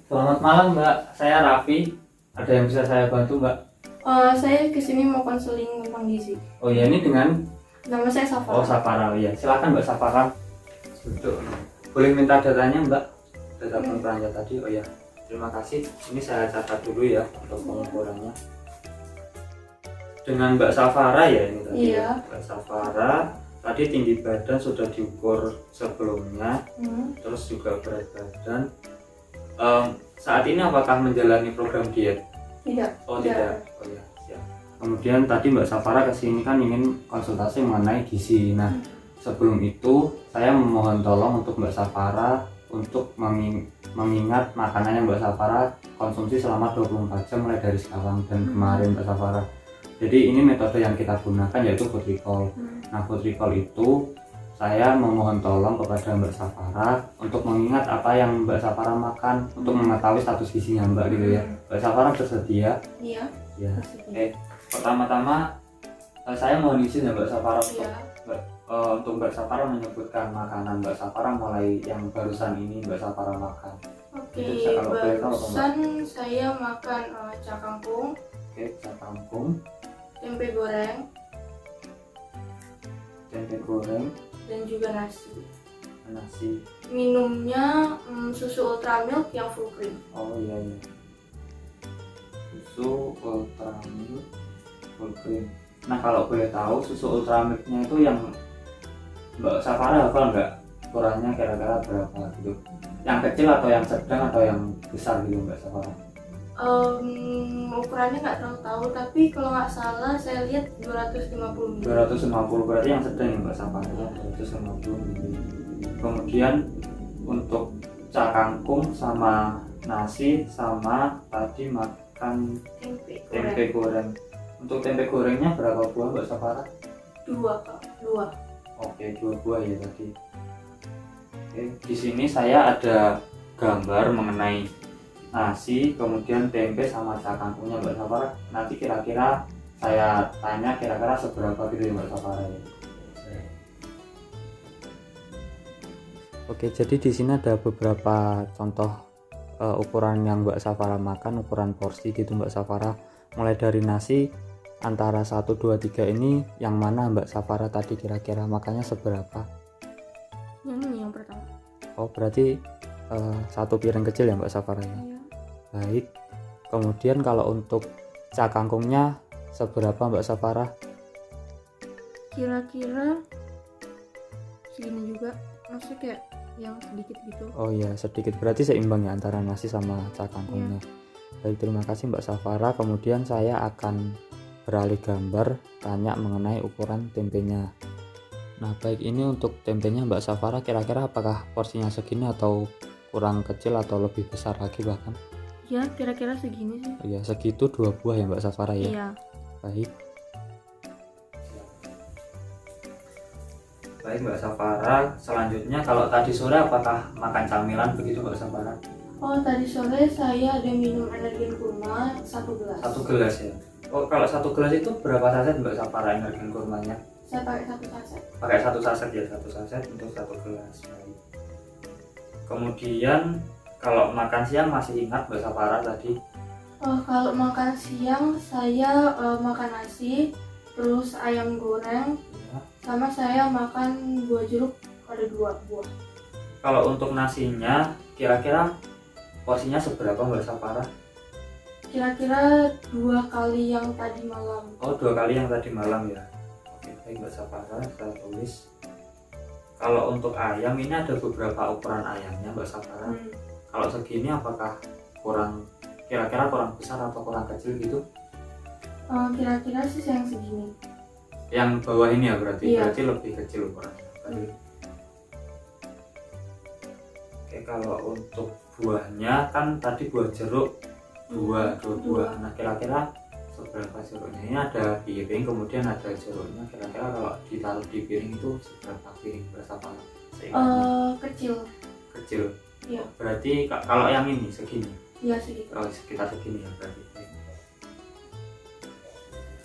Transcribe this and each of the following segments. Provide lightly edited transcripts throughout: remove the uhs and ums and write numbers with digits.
Selamat malam Mbak, saya Raffi. Ada yang bisa saya bantu Mbak? Saya kesini mau konseling tentang gizi. Oh ya, ini dengan Nama saya Safara. Safara. Ya, silakan Mbak Safara. Duduk. Boleh minta datanya Mbak? Data pengukurannya tadi. Oh ya, terima kasih. Ini saya catat dulu ya untuk pengukurannya. Dengan Mbak Safara ya ini tadi. Iya. Ya. Mbak Safara. Tadi tinggi badan sudah diukur sebelumnya. Terus juga berat badan. Saat ini apakah menjalani program diet? Tidak. Oh tidak. Oh ya, siap. Kemudian tadi Mbak Safara kesini kan ingin konsultasi mengenai gizi. Nah, sebelum itu saya memohon tolong untuk Mbak Safara untuk mengingat makanan yang Mbak Safara konsumsi selama 24 jam mulai dari sekarang dan kemarin Mbak Safara. Jadi ini metode yang kita gunakan yaitu food recall. Nah, food recall itu saya memohon tolong kepada Mbak Safara untuk mengingat apa yang Mbak Safara makan untuk mengetahui status gizinya Mbak gitu ya. Mbak Safara bersedia? Iya. Ya. Oke. Pertama-tama saya mohon izin ya Mbak Safara untuk Mbak Safara menyebutkan makanan Mbak Safara mulai yang barusan ini Mbak Safara makan. Oke. Kalau boleh tahu, Barusan saya makan cak kangkung. Oke, cak kangkung, Tempe goreng, dan juga nasi. Minumnya susu ultramilk yang full cream. Oh iya. Susu ultramilk full cream. Nah, kalau boleh tahu susu ultramilknya itu yang Mbak Safara hafal nggak? Ukurannya kira-kira berapa gitu? Yang kecil atau yang sedang atau yang besar gitu Mbak Safara? Ukurannya nggak terlalu tahu, tapi kalau nggak salah saya lihat 250 ml. 250 berarti yang sedang ya Mbak Safara, 250 ml. Kemudian untuk cak kangkung sama nasi sama tadi makan tempe goreng. Untuk tempe gorengnya berapa buah Mbak Safara? 2 Kak. 2. Oke, 2 buah ya tadi. Oke, di sini saya ada gambar mengenai nasi, kemudian tempe sama cak kangkungnya Mbak Safara. Nanti kira-kira saya tanya kira-kira seberapa gitu ya Mbak Safara ya. Oke, jadi di sini ada beberapa contoh ukuran yang Mbak Safara makan, ukuran porsi gitu Mbak Safara. Mulai dari nasi antara 1, 2, 3 ini yang mana Mbak Safara tadi kira-kira makannya seberapa? Yang ini yang pertama. Oh, berarti satu piring kecil ya Mbak Safara ya? Iya. Baik. Kemudian kalau untuk cak kangkungnya seberapa Mbak Safara? Kira-kira segini juga, maksudnya kayak yang sedikit gitu. Oh iya, sedikit, berarti seimbang ya antara nasi sama cak kangkungnya. Baik, terima kasih Mbak Safara. Kemudian saya akan beralih gambar tanya mengenai ukuran tempenya. Nah, baik, ini untuk tempenya Mbak Safara kira-kira apakah porsinya segini atau kurang kecil atau lebih besar lagi bahkan? Ya, kira-kira segini sih. Oh ya, segitu 2 buah ya Mbak Safara ya? Iya. Baik. Baik Mbak Safara, selanjutnya kalau tadi sore apakah makan camilan begitu Mbak Safara? Oh, tadi sore saya ada minum energen kurma 1 gelas. 1 gelas ya? Oh, kalau 1 gelas itu berapa saset Mbak Safara energen kurmanya? Saya pakai 1 saset. Pakai 1 saset ya, 1 saset untuk 1 gelas. Baik. Kemudian kalau makan siang masih ingat Mbak Safara tadi? Kalau makan siang saya makan nasi, terus ayam goreng, Ya. sama saya makan buah jeruk, ada 2 buah. Kalau untuk nasinya kira-kira porsinya seberapa Mbak Safara? Kira-kira 2 kali yang tadi malam. Oh, 2 kali yang tadi malam ya. Oke, baik Mbak Safara, saya tulis. Kalau untuk ayam ini ada beberapa ukuran ayamnya Mbak Safara. Kalau segini apakah kira-kira kurang besar atau kurang kecil gitu? Kira-kira sih yang segini. Yang bawah ini ya berarti? Iya. Berarti lebih kecil ukurannya. Baik. Oke, kalau untuk buahnya kan tadi buah jeruk dua buah. Nah, kira-kira seberapa jeruknya? Ini ada piring, kemudian ada jeruknya. Kira-kira kalau ditaruh di piring itu seberapa piring berapa? Kecil. Iya. Berarti kalau yang ini segini? Iya, segitu. Oh, sekitar segini ya berarti.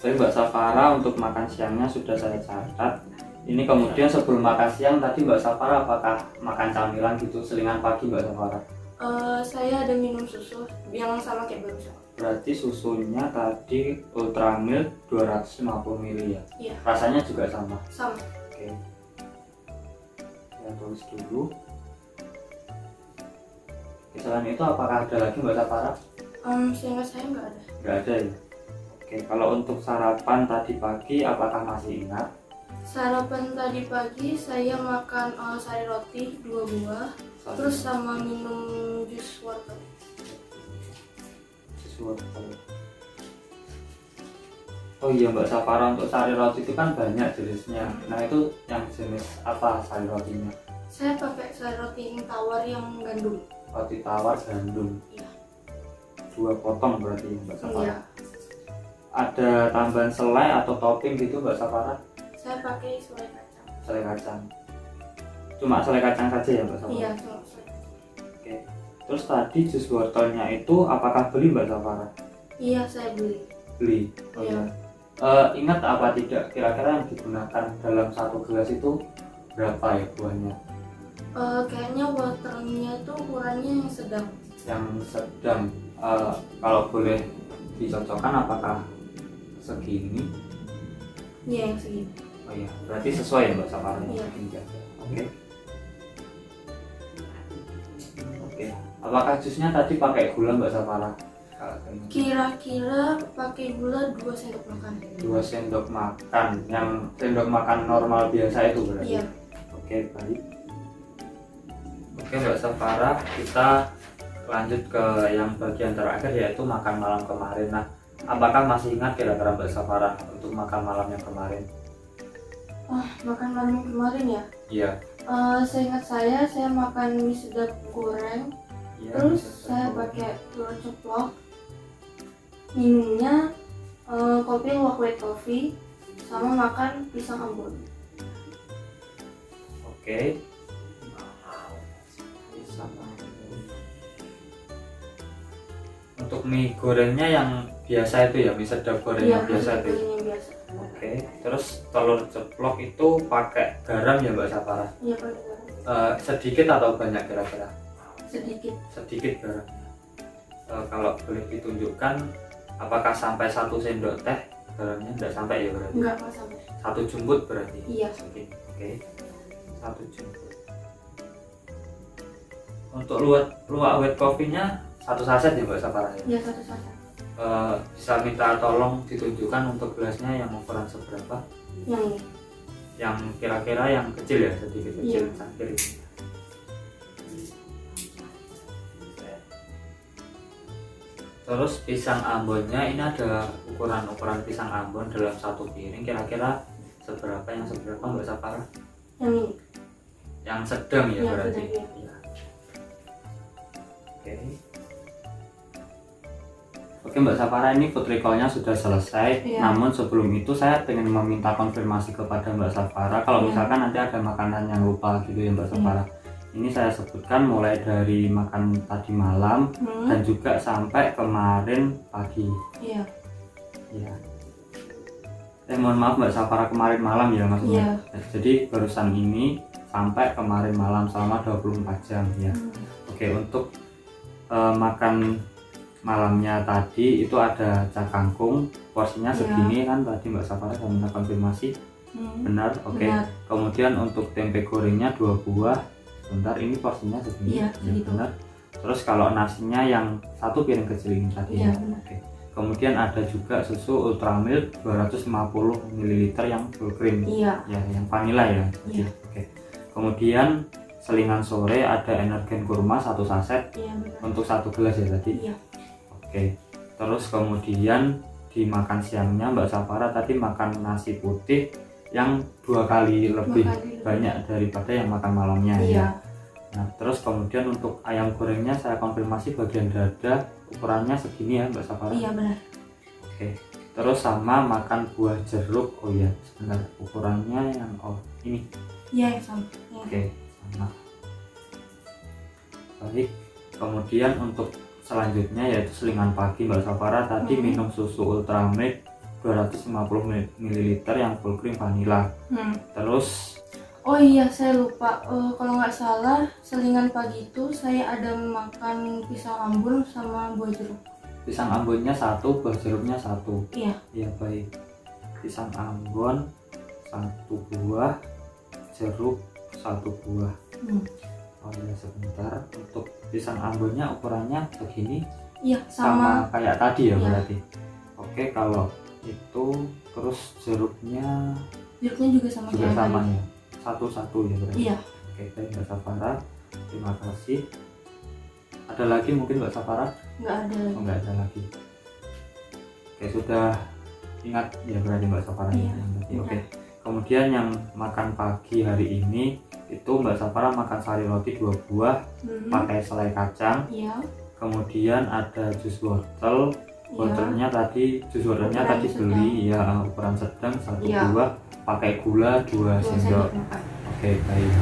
Baik Mbak Safara, untuk makan siangnya sudah saya catat. Ini kemudian sebelum makan siang tadi Mbak Safara apakah makan camilan gitu selingan pagi Mbak Safara? Saya ada minum susu yang sama kayak barusan. Berarti susunya tadi Ultramilk 250 ml ya? Iya. Rasanya juga sama? Sama. Oke. Saya tulis dulu. Selain itu apakah ada lagi Mbak Safara? Seingat saya nggak ada. Nggak ada ya? Oke, kalau untuk sarapan tadi pagi apakah masih ingat? Sarapan tadi pagi saya makan sari roti 2 buah, terus sama minum jus wortel. Jus wortel. Oh iya Mbak Safara, untuk sari roti itu kan banyak jenisnya. Nah itu yang jenis apa sari rotinya? Saya pakai sari roti yang tawar yang gandum. Roti tawar gandum. Iya. 2 potong berarti Mbak Safara. Iya. Ada tambahan selai atau topping gitu Mbak Safara? Saya pakai selai kacang. Selai kacang. Cuma selai kacang saja ya Mbak Safara? Iya, cuma selai kacang. Oke. Terus tadi jus wortelnya itu apakah beli Mbak Safara? Iya, saya beli. Beli. Oh Iya. Ingat apa tidak kira-kira yang digunakan dalam satu gelas itu berapa ya buahnya? Kayaknya wortelnya tuh ukurannya yang sedang. Yang sedang. Kalau boleh dicocokkan apakah segini? Iya, yang segini. Oh iya, berarti sesuai ya Mbak Safara? Iya. Oke. Oke. Apakah jusnya tadi pakai gula Mbak Safara? Kira-kira pakai gula 2 sendok makan. 2 sendok makan, yang sendok makan normal biasa itu berarti? Iya. Oke, baik. Oke Mbak Safara, kita lanjut ke yang bagian terakhir yaitu makan malam kemarin. Nah, apakah masih ingat kira-kira Mbak Safara untuk makan malam yang kemarin? Makan malam kemarin ya? Iya. Seingat saya makan mie sedap goreng, Iya, terus bisa saya coba. pakai telur ceplok, minumnya kopi luwak white coffee, sama makan pisang ambon. Oke. Pisang ambon. Untuk mie gorengnya yang biasa itu ya, mie sedap goreng yang biasa itu. Goreng yang biasa. Oke. Terus telur ceplok itu pakai garam ya Mbak Safara? Iya, pakai garam. Sedikit atau banyak kira-kira? Sedikit. Sedikit garam. Kalau boleh ditunjukkan apakah sampai 1 sendok teh garamnya? Tidak sampai ya berarti? Enggak sampai. 1 jumput berarti? Iya. Oke. 1 jumput. Untuk luwak white coffee-nya 1 saset ya Mbak Safara ya? Iya, 1 saset. Bisa minta tolong ditunjukkan untuk gelasnya yang ukuran seberapa? Yang ini. Yang kira-kira yang kecil ya, sedikit kecil. Iya. Cangkir ini. Terus pisang ambonnya ini ada ukuran pisang ambon dalam 1 piring kira-kira seberapa, yang seberapa Mbak Safara? Yang ini. Yang sedang ya Yang berarti? sedang, Iya. Oke. Oke Mbak Safara, ini food recall-nya sudah selesai. Iya. Namun sebelum itu saya ingin meminta konfirmasi kepada Mbak Safara. Kalau Iya. misalkan nanti ada makanan yang lupa gitu ya Mbak Safara. Ini saya sebutkan mulai dari makan tadi malam dan juga sampai kemarin pagi. Iya. Ya. Mohon maaf Mbak Safara, kemarin malam ya maksudnya. Jadi barusan ini sampai kemarin malam selama 24 jam ya. Oke, untuk makan malamnya tadi itu ada cak kangkung, porsinya segini kan tadi Mbak Safara saya minta konfirmasi. Benar, oke. Benar. Kemudian untuk tempe gorengnya 2 buah. Bentar, ini porsinya segini. Iya, Ya, segitu. benar. Terus kalau nasinya yang 1 piring kecil ini tadi. Iya, ya. benar. Oke. Kemudian ada juga susu Ultramilk 250 ml yang full cream. Iya. Ya, yang vanilla ya. Iya. Oke. Kemudian selingan sore ada energen kurma 1 saset Iya, benar. untuk 1 gelas ya tadi. Iya. Oke. Terus kemudian di makan siangnya Mbak Safara tadi makan nasi putih yang 2 kali lebih banyak daripada yang makan malamnya ya. Iya. Nah, terus kemudian untuk ayam gorengnya saya konfirmasi bagian dada ukurannya segini ya Mbak Safara. Iya, benar. Oke. Terus sama makan buah jeruk. Oh ya, sebentar, ukurannya yang ini. Iya, yang sama. Iya. Oke, sama. Baik. Kemudian untuk selanjutnya yaitu selingan pagi Mbak Safara tadi minum susu Ultramilk 250 ml yang full cream vanilla. Terus Oh iya, saya lupa. Kalau nggak salah, selingan pagi itu saya ada makan pisang ambon sama buah jeruk. Pisang ambonnya satu, buah jeruknya satu. Iya. Ya baik. Pisang ambon satu buah, jeruk satu buah. Oh ya sebentar. Untuk pisang ambonnya ukurannya begini. Iya, Sama kayak tadi ya Iya. berarti. Oke, kalau itu terus jeruknya juga sama juga kayak sama tadi. ya. Satu-satu ya berarti. Iya. Oke, baik Mbak Safara. Terima kasih. Ada lagi mungkin Mbak Safara? Nggak ada lagi. Oh, nggak ada lagi. Oke, sudah ingat ya berarti Mbak Safara Iya. yang tadi. Iya. Oke. Kemudian yang makan pagi hari ini itu Mbak Safara makan sari roti 2 buah pakai selai kacang. Iya. Kemudian ada jus wortel. Iya. Wortelnya tadi jus wortelnya Ukuran tadi sedang. beli ya ukuran sedang 1 Iya. buah pakai gula 2 Dua sendok. sendok makan. Oke, baik.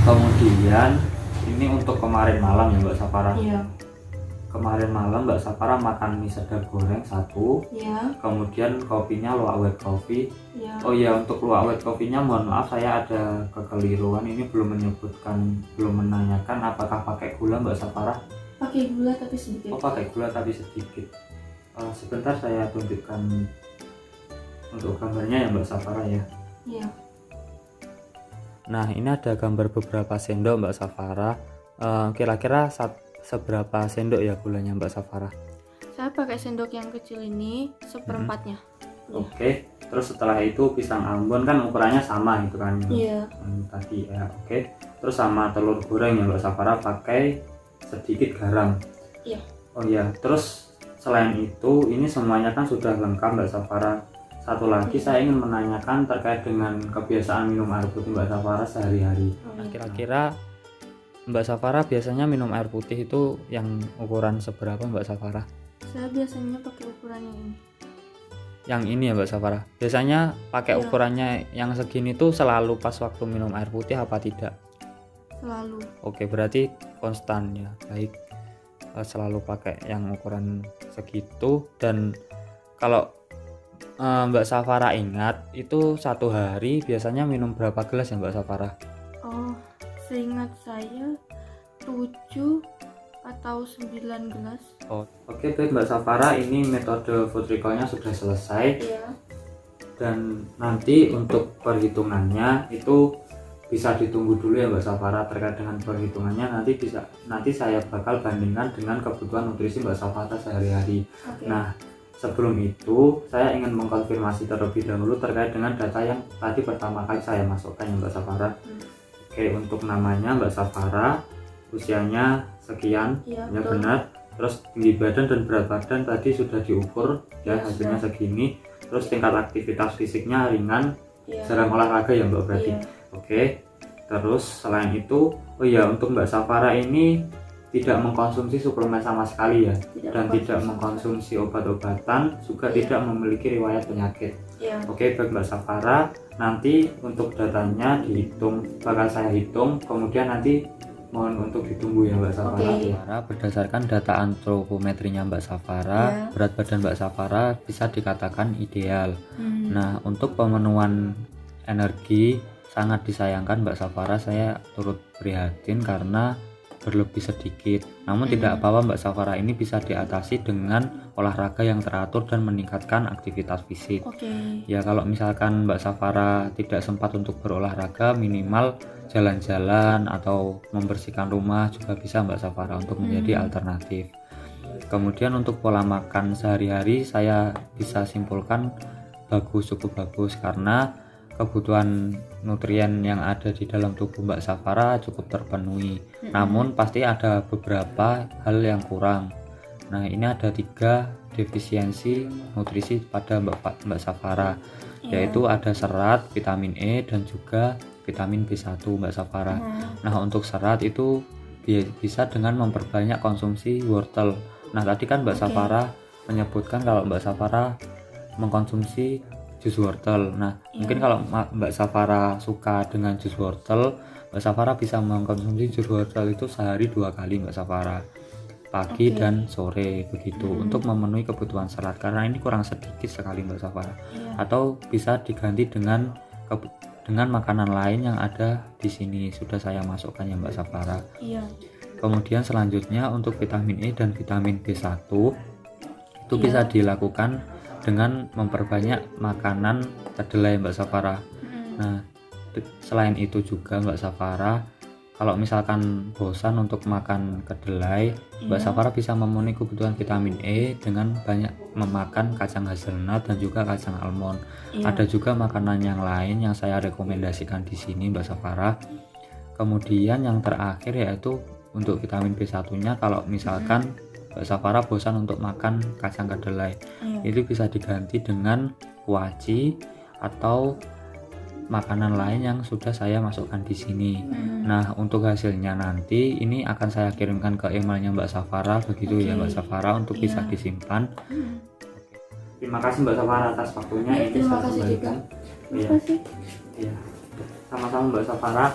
Kemudian ini untuk kemarin malam ya Mbak Safara. Iya. Kemarin malam Mbak Safara makan mie sedap goreng 1. Iya. Kemudian kopinya luwak white coffee. Iya. Oh iya, untuk luwak white coffee-nya mohon maaf saya ada kekeliruan, ini belum menanyakan apakah pakai gula Mbak Safara. Pakai gula tapi sedikit. Oh pakai gula tapi sedikit. Sebentar saya tunjukkan untuk gambarnya ya Mbak Safara ya. Iya. Nah ini ada gambar beberapa sendok Mbak Safara. Kira-kira seberapa sendok ya gulanya Mbak Safara? Saya pakai sendok yang kecil ini seperempatnya. Oke, terus setelah itu pisang ambon kan ukurannya sama gitu kan? Iya. Tadi ya, oke. Terus sama telur goreng ya Mbak Safara pakai sedikit garam. Iya. Oh iya, terus selain itu ini semuanya kan sudah lengkap Mbak Safara. Satu lagi saya ingin menanyakan terkait dengan kebiasaan minum air putih Mbak Safara sehari-hari. iya. Kira-kira Mbak Safara biasanya minum air putih itu yang ukuran seberapa Mbak Safara? Saya biasanya pakai ukuran yang ini. Yang ini ya Mbak Safara. Biasanya pakai Iya. ukurannya yang segini tuh selalu pas waktu minum air putih apa tidak? Selalu. Oke, berarti konstan ya. Baik. Selalu pakai yang ukuran segitu. Dan kalau Mbak Safara ingat itu satu hari biasanya minum berapa gelas ya Mbak Safara? Oh, seingat saya 7 atau 9 gelas. Oh, oke baik Mbak Safara, ini metode food recall-nya sudah selesai. Iya. Dan nanti untuk perhitungannya itu bisa ditunggu dulu ya Mbak Safara. Terkait dengan perhitungannya nanti saya bakal bandingkan dengan kebutuhan nutrisi Mbak Safara sehari-hari. Oke. Nah, sebelum itu saya ingin mengkonfirmasi terlebih dahulu terkait dengan data yang tadi pertama kali saya masukkan ya Mbak Safara. Oke, untuk namanya Mbak Safara, usianya sekian, Iya, ya betul. benar. Terus tinggi badan dan berat badan tadi sudah diukur ya, Iya, hasilnya sudah. segini. Terus tingkat aktivitas fisiknya ringan, Iya. jarang olahraga ya Mbak berarti. Iya. Oke. Terus selain itu, oh iya untuk Mbak Safara ini tidak mengkonsumsi suplemen sama sekali ya, dan tidak mengkonsumsi obat-obatan, juga Iya. tidak memiliki riwayat penyakit. Iya. Oke baik Mbak Safara, nanti untuk datanya bakal saya hitung, kemudian nanti mohon untuk ditunggu ya Mbak Safara. Oke. Berdasarkan data antropometrinya Mbak Safara, Ya. berat badan Mbak Safara bisa dikatakan ideal. Hmm. Nah untuk pemenuhan energi sangat disayangkan Mbak Safara, saya turut prihatin karena berlebih sedikit. Namun tidak apa-apa Mbak Safara, ini bisa diatasi dengan olahraga yang teratur dan meningkatkan aktivitas fisik. Oke. Ya kalau misalkan Mbak Safara tidak sempat untuk berolahraga, minimal jalan-jalan atau membersihkan rumah juga bisa Mbak Safara untuk menjadi alternatif. Kemudian untuk pola makan sehari-hari saya bisa simpulkan cukup bagus karena kebutuhan nutrien yang ada di dalam tubuh Mbak Safara cukup terpenuhi. Namun pasti ada beberapa hal yang kurang. Nah ini ada 3 defisiensi nutrisi pada Mbak Safara, yaitu ada serat, vitamin E, dan juga vitamin B1 Mbak Safara. Nah untuk serat itu bisa dengan memperbanyak konsumsi wortel. Nah tadi kan Mbak Safara menyebutkan kalau Mbak Safara mengkonsumsi jus wortel. Nah mungkin kalau Mbak Safara suka dengan jus wortel, Mbak Safara bisa mengkonsumsi jus wortel itu sehari 2 kali Mbak Safara, pagi dan sore begitu, untuk memenuhi kebutuhan serat karena ini kurang sedikit sekali Mbak Safara. Atau bisa diganti dengan dengan makanan lain yang ada di sini sudah saya masukkan ya Mbak Safara. Iya. Kemudian selanjutnya untuk vitamin E dan vitamin B1 itu Iya. bisa dilakukan dengan memperbanyak makanan kedelai Mbak Safara. Nah, selain itu juga Mbak Safara, kalau misalkan bosan untuk makan kedelai, Mbak Iya. Safara bisa memenuhi kebutuhan vitamin E dengan banyak memakan kacang hazelnut dan juga kacang almond. Iya. Ada juga makanan yang lain yang saya rekomendasikan di sini Mbak Safara. Kemudian yang terakhir yaitu untuk vitamin B1-nya, kalau misalkan Mbak Safara bosan untuk makan kacang kedelai, Iya. itu bisa diganti dengan kuaci atau makanan lain yang sudah saya masukkan di sini. Nah, untuk hasilnya nanti ini akan saya kirimkan ke emailnya Mbak Safara, begitu ya Oke. Mbak Safara, untuk bisa Iya. disimpan. Terima kasih Mbak Safara atas waktunya. Iya, Ini terima saya kasih kembalikan. juga. Iya. Terima kasih. Iya. Sama-sama Mbak Safara.